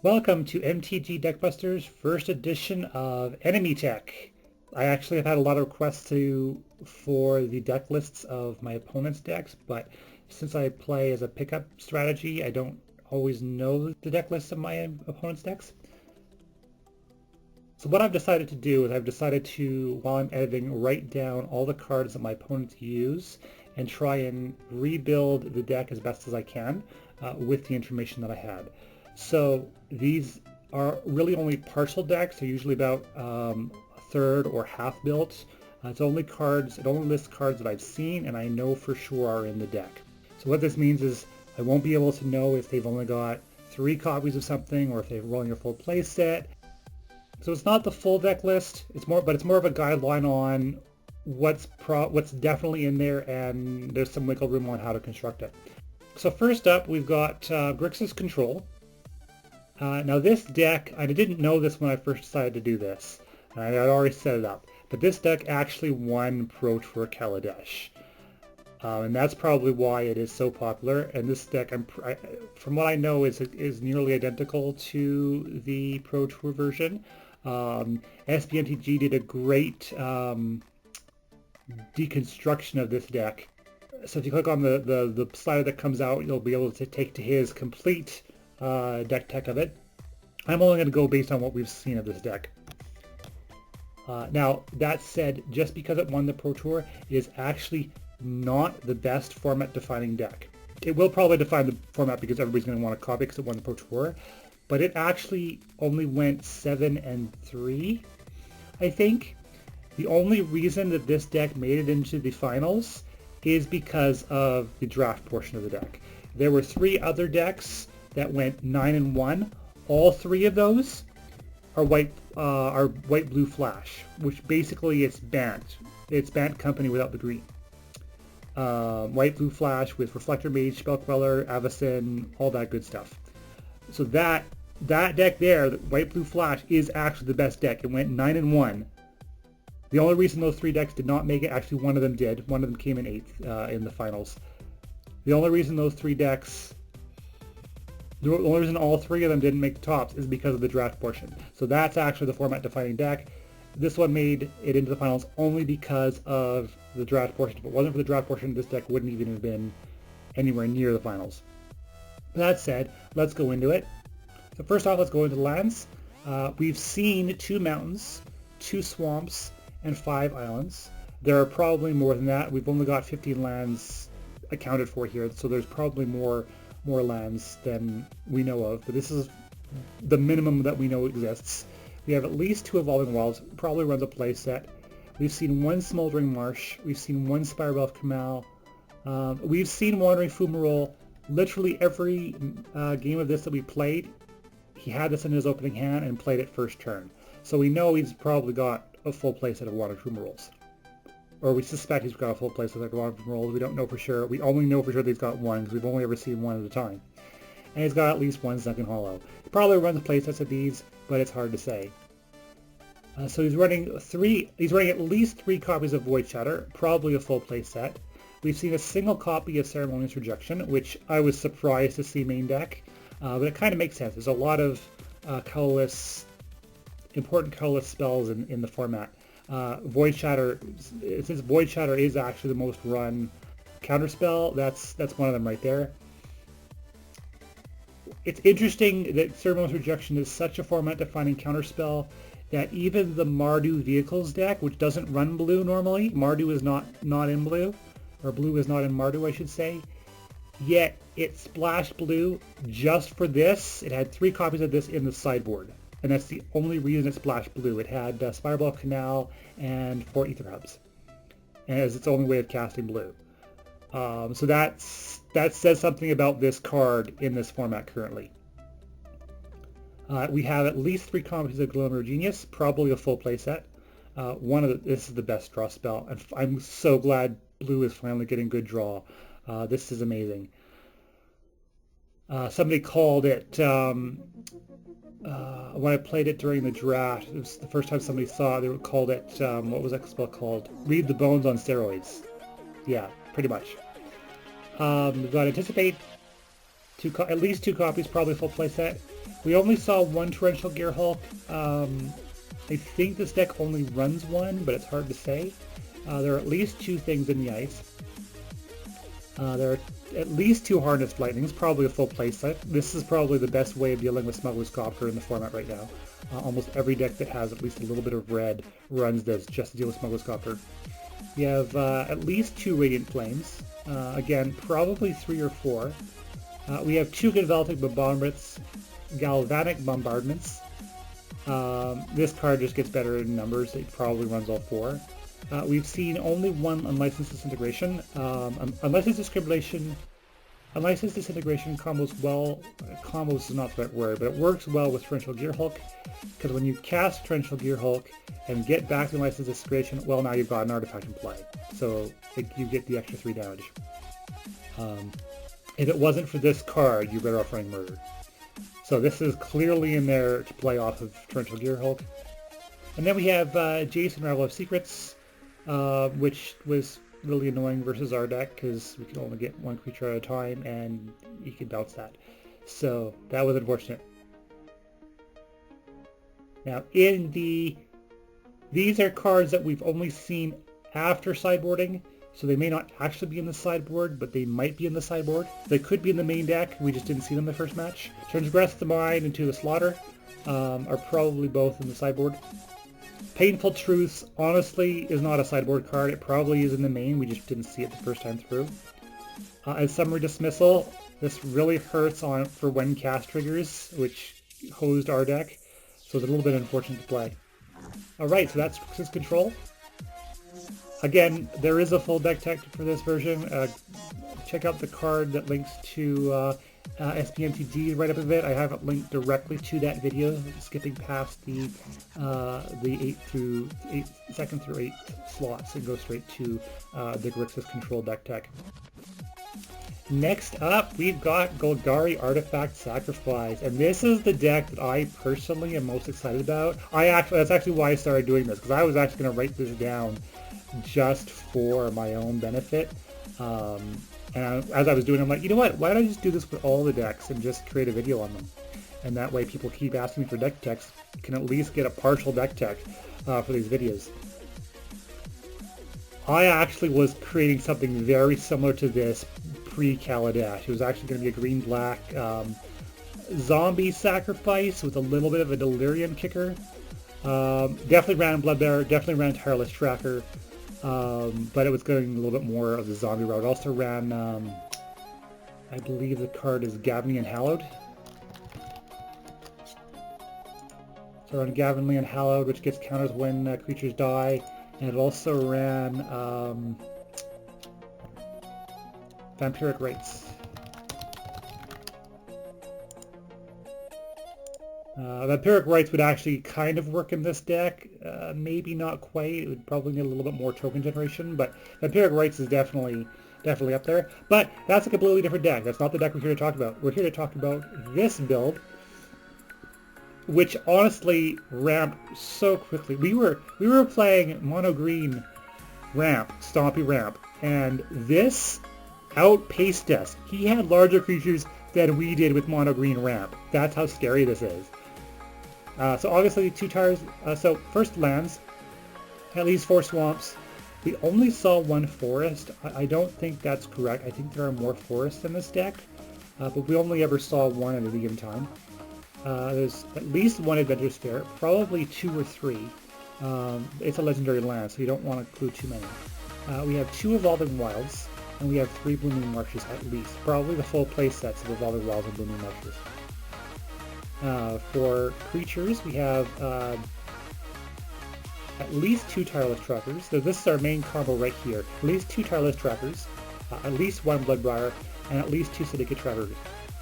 Welcome to MTG Deck Busters, first edition of Enemy Tech. I actually have had a lot of requests for the deck lists of my opponent's decks, but since I play as a pickup strategy, I don't always know the deck lists of my opponent's decks. So what I've decided to do is I've decided to, while I'm editing, write down all the cards that my opponents use and try and rebuild the deck as best as I can with the information that I had. So these are really only partial decks. They're usually about a third or half built. It only lists cards that I've seen and I know for sure are in the deck. So what this means is I won't be able to know if they've only got 3 copies of something or if they're rolling a full play set. So it's not the full deck list. It's more of a guideline on what's definitely in there, and there's some wiggle room on how to construct it. So first up, we've got Grixis Control. Now this deck, I didn't know this when I first decided to do this. I had already set it up, but this deck actually won Pro Tour Kaladesh. And that's probably why it is so popular. And this deck, from what I know, is nearly identical to the Pro Tour version. SBMTG did a great deconstruction of this deck. So if you click on the slider that comes out, you'll be able to take to his complete deck tech of it. I'm only going to go based on what we've seen of this deck. Now, that said, just because it won the Pro Tour, it is actually not the best format-defining deck. It will probably define the format because everybody's going to want a copy because it won the Pro Tour, but it actually only went 7-3, I think. The only reason that this deck made it into the finals is because of the draft portion of the deck. There were 3 other decks that went 9-1. All 3 of those are white-blue flash, which basically it's Bant. It's Bant Company without the green. White-blue flash with Reflector Mage, Spell Queller, Avacyn, all that good stuff. So that deck there, the white-blue flash, is actually the best deck. It went 9-1. The only reason those 3 decks did not make it, actually one of them did. One of them came in 8th in the finals. The only reason all 3 of them didn't make the tops is because of the draft portion. So that's actually the format-defining deck. This one made it into the finals only because of the draft portion. If it wasn't for the draft portion, this deck wouldn't even have been anywhere near the finals. That said, let's go into it. So first off, let's go into the lands. We've seen 2 mountains, 2 swamps, and 5 islands. There are probably more than that. We've only got 15 lands accounted for here, so there's probably more lands than we know of, but this is the minimum that we know exists. We have at least 2 Evolving Wilds, probably runs a play set. We've seen 1 Smoldering Marsh. We've seen 1 Spiral of Canal. We've seen Wandering Fumarole. Literally every game of this that we played, he had this in his opening hand and played it first turn. So we know he's probably got a full play set of Wandering Fumaroles. Or we suspect he's got a full play set of Wandering Fumaroles. We don't know for sure. We only know for sure that he's got 1 because we've only ever seen 1 at a time. And he's got at least 1 Sunken Hollow. He probably runs play sets of these, but it's hard to say. So he's running at least 3 copies of Void Shatter, probably a full play set. We've seen a single copy of Ceremonious Rejection, which I was surprised to see main deck, but it kind of makes sense. There's a lot of important colorless spells in the format. Void Shatter, since Void Shatter is actually the most run counterspell, that's one of them right there. It's interesting that Ceremonious Rejection is such a format-defining counterspell that even the Mardu Vehicles deck, which doesn't run blue normally, Mardu is not in blue, or blue is not in Mardu, I should say, yet it splashed blue just for this. It had 3 copies of this in the sideboard, and that's the only reason it splashed blue. It had Spiral Canal and 4 Ether Hubs, and as its only way of casting blue. So that says something about this card in this format currently. We have at least 3 copies of Glimmer Genius, probably a full play set. This is the best draw spell, and I'm so glad blue is finally getting good draw. This is amazing. Somebody called it, when I played it during the draft, it was the first time somebody saw it, they called it, what was that spell called? Read the Bones on steroids. Yeah, pretty much. We've got Anticipate, at least 2 copies, probably full play set. We only saw one Torrential Gearhulk. I think this deck only runs one, but it's hard to say. There are at least 2 things in the ice. There are at least 2 Harnessed Lightnings, probably a full playset. This is probably the best way of dealing with Smuggler's Copter in the format right now. Almost every deck that has at least a little bit of red runs this just to deal with Smuggler's Copter. We have at least 2 Radiant Flames. Again, probably 3 or 4. We have 2 Galvanic Bombardments. This card just gets better in numbers. It probably runs all 4. We've seen only 1 Unlicensed Disintegration. Unlicensed Disintegration combos is not the right word, but it works well with Torrential Gearhulk, because when you cast Torrential Gearhulk and get back to Unlicensed Disintegration, well, now you've got an artifact in play, so you get the extra 3 damage. If it wasn't for this card, you're better off running Murder. So this is clearly in there to play off of Torrential Gearhulk. And then we have Jason, Ravel of Secrets, which was really annoying versus our deck because we could only get 1 creature at a time and you could bounce that. So that was unfortunate. Now these are cards that we've only seen after sideboarding, so they may not actually be in the sideboard, but they might be in the sideboard. They could be in the main deck, we just didn't see them the first match. Transgress the Mind and To the Slaughter are probably both in the sideboard. Painful Truths, honestly, is not a sideboard card. It probably is in the main, we just didn't see it the first time through. As Summary Dismissal, this really hurts for when cast triggers, which hosed our deck, so it's a little bit unfortunate to play. Alright, so that's Grixis Control. Again, there is a full deck tech for this version. Check out the card that links to SPMTG right up of it. I have it linked directly to that video, skipping past the 2nd through 8th slots and go straight to the Grixis Control deck tech. Next up, we've got Golgari Artifact Sacrifice, and this is the deck that I personally am most excited about. That's actually why I started doing this, because I was actually going to write this down just for my own benefit. And as I was doing it, I'm like, you know what, why don't I just do this with all the decks and just create a video on them? And that way people keep asking me for deck techs, can at least get a partial deck tech for these videos. I actually was creating something very similar to this pre-Kaladesh. It was actually going to be a green-black zombie sacrifice with a little bit of a delirium kicker. Definitely ran Bloodbearer, definitely ran Tireless Tracker, but it was going a little bit more of the zombie route. It also ran, I believe the card is Gavnian Hallowed. So I ran Gavnian Hallowed, which gets counters when creatures die, and it also ran Vampiric Rites. Vampiric Rites would actually kind of work in this deck, maybe not quite. It would probably need a little bit more token generation, but Vampiric Rites is definitely up there. But that's a completely different deck. That's not the deck we're here to talk about. We're here to talk about this build, which honestly ramped so quickly. We were playing mono green ramp, Stompy ramp, and this outpaced us. He had larger creatures than we did with mono green ramp. That's how scary this is. So obviously 2 tires. So first lands, at least 4 swamps. We only saw 1 forest. I don't think that's correct. I think there are more forests in this deck, but we only ever saw 1 at a given time. There's at least 1 Adventurous Fair, probably 2 or 3. It's a legendary land, so you don't want to include too many. We have 2 Evolving Wilds, and we have 3 Blooming Marshes at least. Probably the full play sets of Evolving Wilds and Blooming Marshes. For creatures, we have at least 2 Tireless Trackers. So this is our main combo right here. At least 2 Tireless Trackers, at least 1 Bloodbriar, and at least 2 Syndicate Trackers.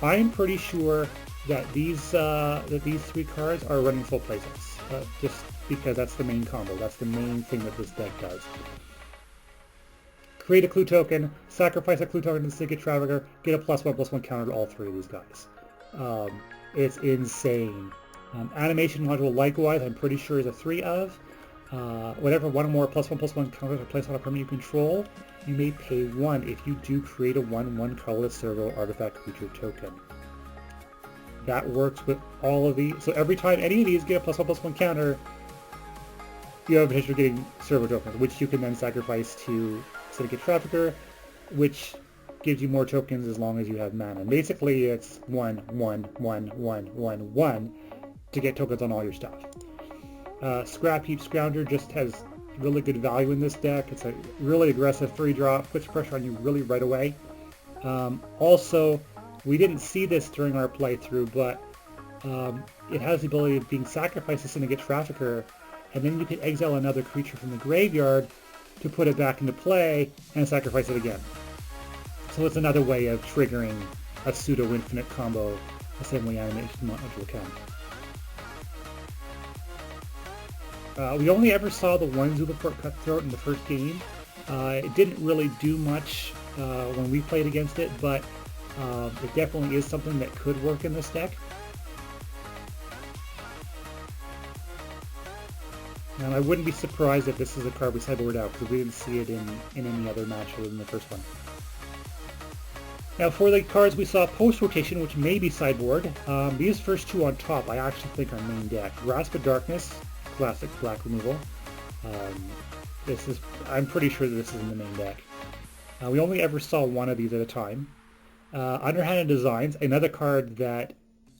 I'm pretty sure that these 3 cards are running full playsets, just because that's the main combo. That's the main thing that this deck does. Create a clue token, sacrifice a clue token to the Syndicate Traveler, get a +1/+1 counter to all 3 of these guys. It's insane. Animation module likewise, I'm pretty sure is a 3 of. Whenever 1 or more +1/+1 counters are placed on a permanent you control, you may pay 1 if you do create a 1/1 colorless servo artifact creature token. That works with all of these. So every time any of these get a +1/+1 counter, you have a potential of getting servo tokens, which you can then sacrifice to Syndicate Trafficker, which gives you more tokens as long as you have mana. And basically, it's 1, 1, 1, 1, 1, 1 to get tokens on all your stuff. Scrap Heap Scrounger just has really good value in this deck. It's a really aggressive 3-drop, puts pressure on you really right away. Also, we didn't see this during our playthrough, but it has the ability of being sacrificed to Syndicate Trafficker, and then you can exile another creature from the graveyard to put it back into play and sacrifice it again. So it's another way of triggering a pseudo-infinite combo, the same way Animation Module can. We only ever saw the one Zulaport Cutthroat in the first game. It didn't really do much when we played against it, but it definitely is something that could work in this deck. And I wouldn't be surprised if this is a card we sideboard out, because we didn't see it in any other match other than the first one. Now for the cards we saw post-rotation, which may be sideboard, these first two on top I actually think are main deck. Grasp of Darkness, classic black removal. I'm pretty sure that this is in the main deck. We only ever saw one of these at a time. Underhanded Designs, another card that,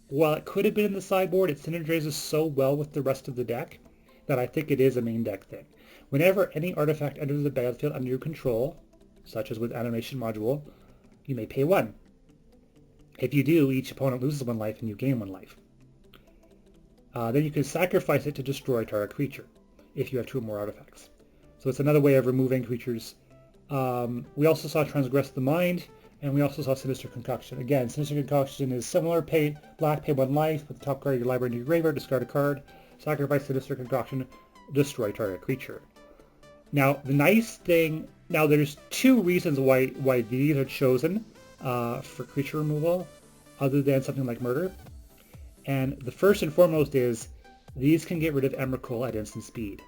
while it could have been in the sideboard, it synergizes so well with the rest of the deck that I think it is a main deck thing. Whenever any artifact enters the battlefield under your control, such as with Animation Module, you may pay 1. If you do, each opponent loses 1 life and you gain 1 life. Then you can sacrifice it to destroy target creature, if you have 2 or more artifacts. So it's another way of removing creatures. We also saw Transgress the Mind, and we also saw Sinister Concoction. Again, Sinister Concoction is similar, black, pay 1 life, with the top card of your library into your graveyard, discard a card, sacrifice Sinister Concoction, destroy target creature. Now, the nice thing, now there's 2 reasons why these are chosen for creature removal, other than something like murder. And the first and foremost is, these can get rid of Emrakul at instant speed.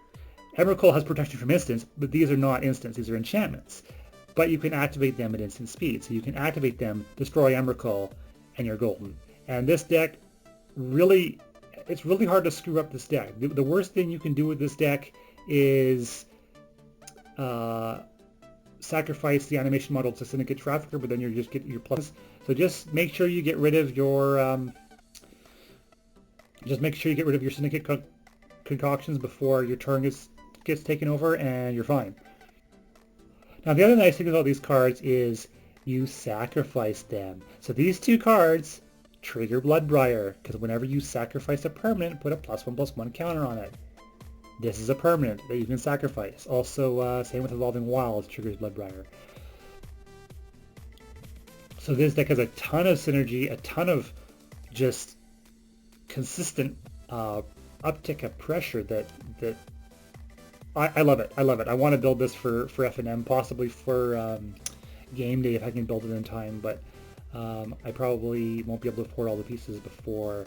Emrakul has protection from instants, but these are not instants, these are enchantments. But you can activate them at instant speed, so you can activate them, destroy Emrakul, and you're golden. And this deck, really, it's really hard to screw up this deck. The worst thing you can do with this deck is sacrifice the animation model to Syndicate Trafficker, but then you just get your plus. So just make sure you get rid of your Syndicate concoctions before your turn gets taken over, and you're fine. Now the other nice thing about these cards is you sacrifice them. So these 2 cards trigger Bloodbriar, because whenever you sacrifice a permanent, put a +1/+1 counter on it. This is a permanent that you can sacrifice. Also, same with Evolving Wilds, triggers Bloodbriar. So this deck has a ton of synergy, a ton of just consistent uptick of pressure that I love it. I love it. I want to build this for F&M, possibly for game day if I can build it in time, but I probably won't be able to afford all the pieces before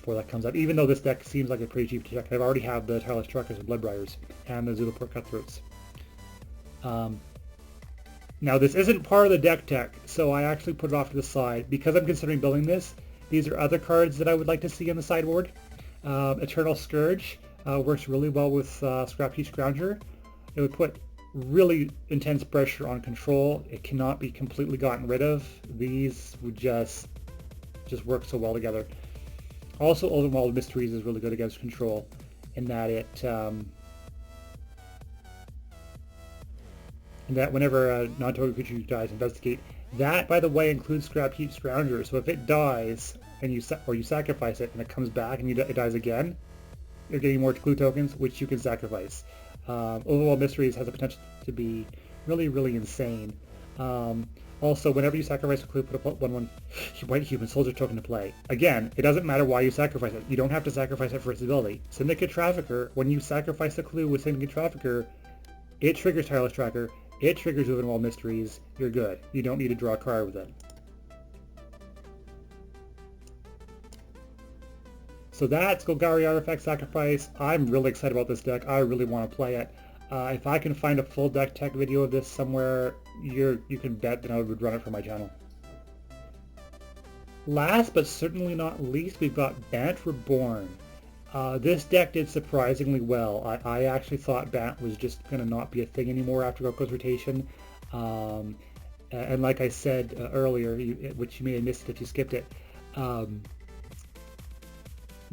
that comes out, even though this deck seems like a pretty cheap deck. I already have the Tireless Truckers and Bloodbriars and the Zulaport Cutthroats. Now this isn't part of the deck, so I actually put it off to the side. Because I'm considering building this, these are other cards that I would like to see on the sideboard. Eternal Scourge works really well with Scrap Heap Scrounger. It would put really intense pressure on control. It cannot be completely gotten rid of. These would just work so well together. Also, Overwhelmed Mysteries is really good against control in that whenever a non-token creature dies, investigate. That, by the way, includes Scrap Heap Scrounger. So if it dies and you sacrifice it and it comes back and it dies again, you're getting more clue tokens, which you can sacrifice. Overwhelmed Mysteries has the potential to be really, really insane. Also, whenever you sacrifice a clue, put a 1/1 White Human Soldier token to play. Again, it doesn't matter why you sacrifice it. You don't have to sacrifice it for its ability. Syndicate Trafficker, when you sacrifice a clue with Syndicate Trafficker, it triggers Tireless Tracker, it triggers Overwhelmed Mysteries, you're good. You don't need to draw a card with it. So that's Golgari Artifact Sacrifice. I'm really excited about this deck. I really want to play it. If I can find a full deck tech video of this somewhere, you can bet that I would run it for my channel. Last but certainly not least, we've got Bant REBORN. This deck did surprisingly well. I actually thought Bant was just going to not be a thing anymore after Goku's rotation. And like I said earlier, which you may have missed if you skipped it,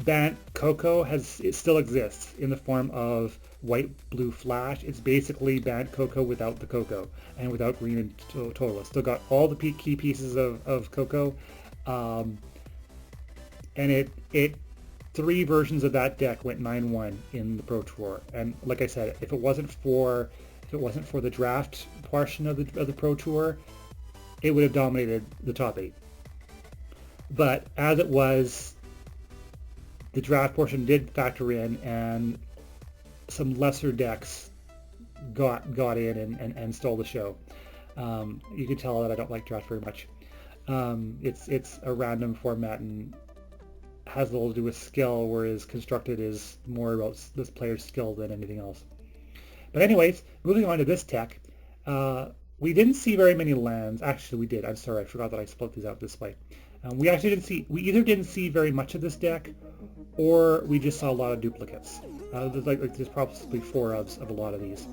Bant Coco it still exists in the form of white-blue flash. It's basically Bant Coco without the Coco and without green and total. It's still got all the key pieces of Coco, and it 3 versions of that deck went 9-1 in the Pro Tour. And like I said, if it wasn't for the draft portion of the Pro Tour, it would have dominated the top 8. But as it was, the draft portion did factor in, and some lesser decks got in and stole the show. You can tell that I don't like draft very much. It's a random format and has little to do with skill, whereas constructed is more about this player's skill than anything else. But anyways, moving on to this deck, we didn't see very many lands. Actually, we did. I'm sorry, I forgot that I split these out this way. We either didn't see very much of this deck, or we just saw a lot of duplicates. There's probably 4 of a lot of these.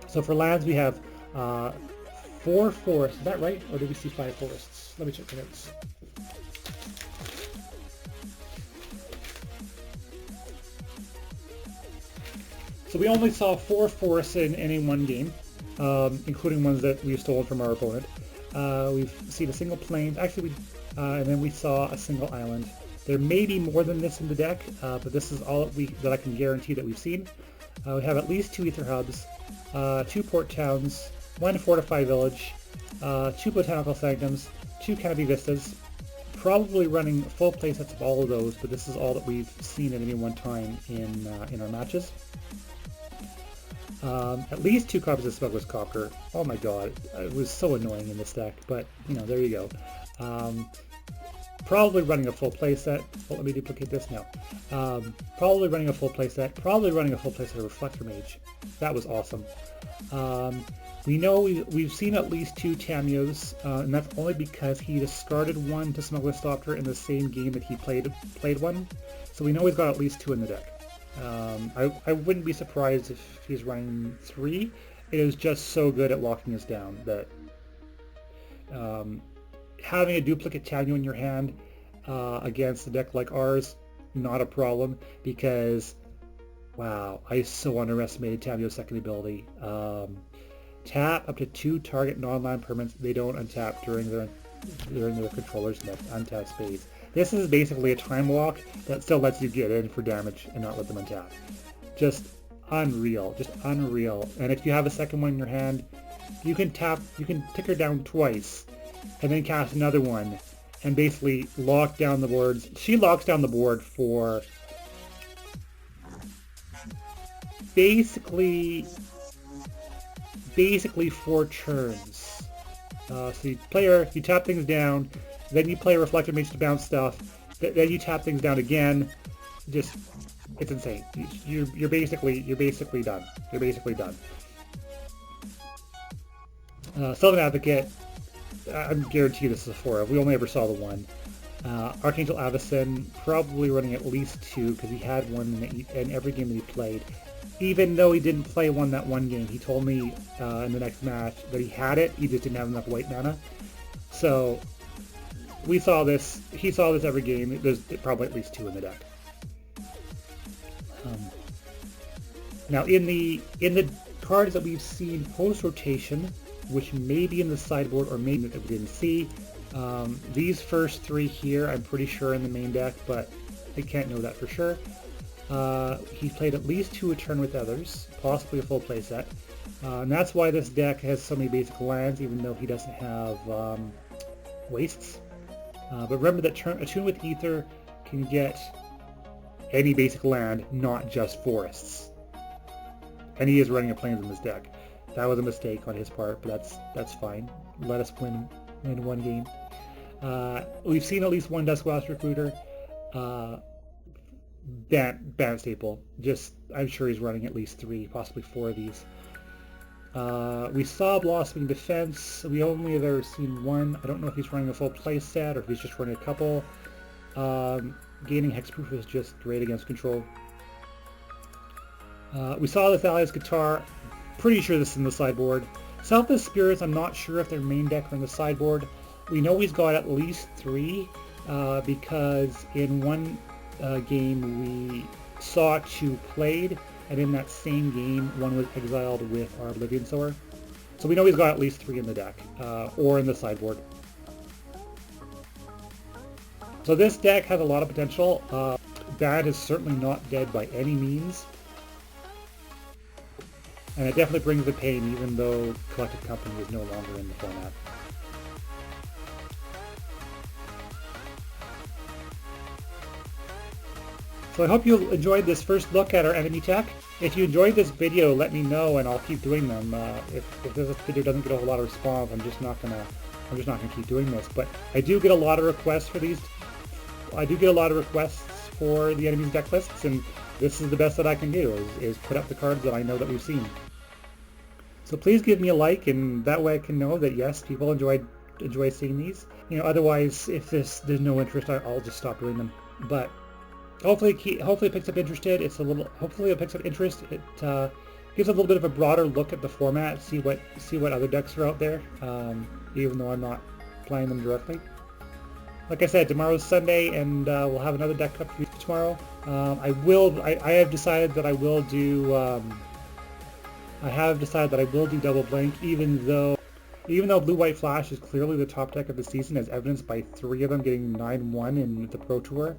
So for lands, we have 4 forests. Is that right? Or did we see 5 forests? Let me check the notes. So we only saw 4 forests in any one game, including ones that we've stolen from our opponent. We've seen a single plain, actually, and then we saw a single island. There may be more than this in the deck, but this is all that I can guarantee that we've seen. We have at least 2 Ether Hubs, 2 Port Towns, 1 Fortified Village, 2 Botanical Sanctums, 2 Canopy Vistas, probably running full playsets of all of those, but this is all that we've seen at any one time in our matches. At least 2 copies of Smuggler's Copter. Oh my god, it was so annoying in this deck, but there you go. Probably running a full playset. Well, let me duplicate this now. Probably running a full playset. Probably running a full playset of Reflector Mage. That was awesome. We know we've seen at least 2 Tamios, and that's only because he discarded 1 to Smuggler's Copter in the same game that he played one. So we know he's got at least 2 in the deck. I wouldn't be surprised if he's running 3. It is just so good at locking us down that having a duplicate Tamio in your hand against a deck like ours, not a problem, because wow, I so underestimated Tamio's second ability. Tap up to 2 target non-land permanents. They don't untap during their controller's next untap space. This is basically a time walk that still lets you get in for damage and not let them untap. Just unreal, just unreal. And if you have a second one in your hand, you can tick her down twice and then cast another one and basically lock down the boards. She locks down the board for basically 4 turns. So you tap things down, then you play a Reflector Mage to bounce stuff, then you tap things down again. Just, it's insane. You're basically done. You're basically done. Sylvan Advocate, I'm guaranteed this is a 4 of. We only ever saw the 1. Archangel Avacyn, probably running at least 2 because he had 1 in every game that he played. Even though he didn't play that one game, he told me in the next match that he had it, he just didn't have enough white mana. So we saw this, he saw this every game. There's probably at least 2 in the deck. Now in the cards that we've seen post-rotation, which may be in the sideboard or maybe that we didn't see, these first 3 here I'm pretty sure in the main deck, but I can't know that for sure. He played at least 2 A Turn with Others, possibly a full playset, and that's why this deck has so many basic lands, even though he doesn't have wastes. But remember that Attune with Ether can get any basic land, not just forests. And he is running a plains in this deck. That was a mistake on his part, but that's fine. Let us win 1 game. We've seen at least 1 Duskblast Recruiter. Bant staple. I'm sure he's running at least 3, possibly 4 of these. We saw Blossoming Defense. We only have ever seen one. I don't know if he's running a full play set or if he's just running a couple. Gaining Hexproof is just great against control. We saw the Thalia's Guitar. Pretty sure this is in the sideboard. Selfless Spirits, I'm not sure if their main deck are in the sideboard. We know he's got at least 3 because in one game we saw 2 played, and in that same game one was exiled with our Oblivion Sower. So we know he's got at least 3 in the deck, or in the sideboard. So this deck has a lot of potential. Bant is certainly not dead by any means. And it definitely brings the pain, even though Collected Company is no longer in the format. So I hope you enjoyed this first look at our enemy tech. If you enjoyed this video, let me know and I'll keep doing them. If this video doesn't get a whole lot of response, I'm just not gonna keep doing this. But I do get a lot of requests for these. I do get a lot of requests for the enemies deck lists, and this is the best that I can do, is put up the cards that I know that we've seen. So please give me a like, and that way I can know that yes, people enjoy seeing these. You know, otherwise, if there's no interest, I'll just stop doing them. But hopefully it picks up interest. Hopefully it picks up interest. It gives a little bit of a broader look at the format, see what other decks are out there, even though I'm not playing them directly. Like I said, tomorrow's Sunday, and we'll have another deck up for you tomorrow. I have decided that I will do. I have decided that I will do Double Blink, even though Blue-White Flash is clearly the top deck of the season, as evidenced by 3 of them getting 9-1 in the Pro Tour.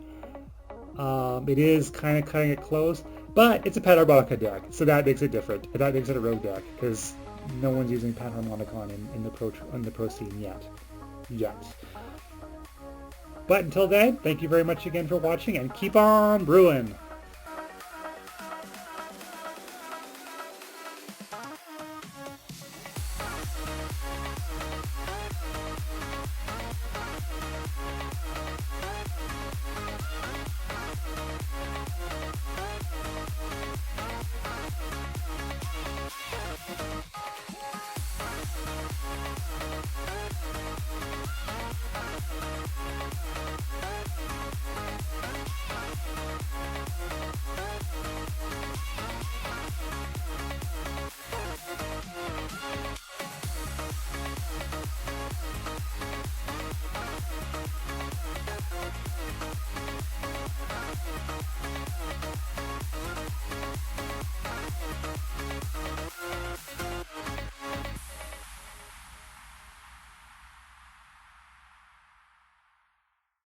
It is kind of cutting it close, but it's a Panharmonica deck, so that makes it different. That makes it a rogue deck, because no one's using Panharmonica in the Pro scene yet. But until then, thank you very much again for watching, and keep on brewing!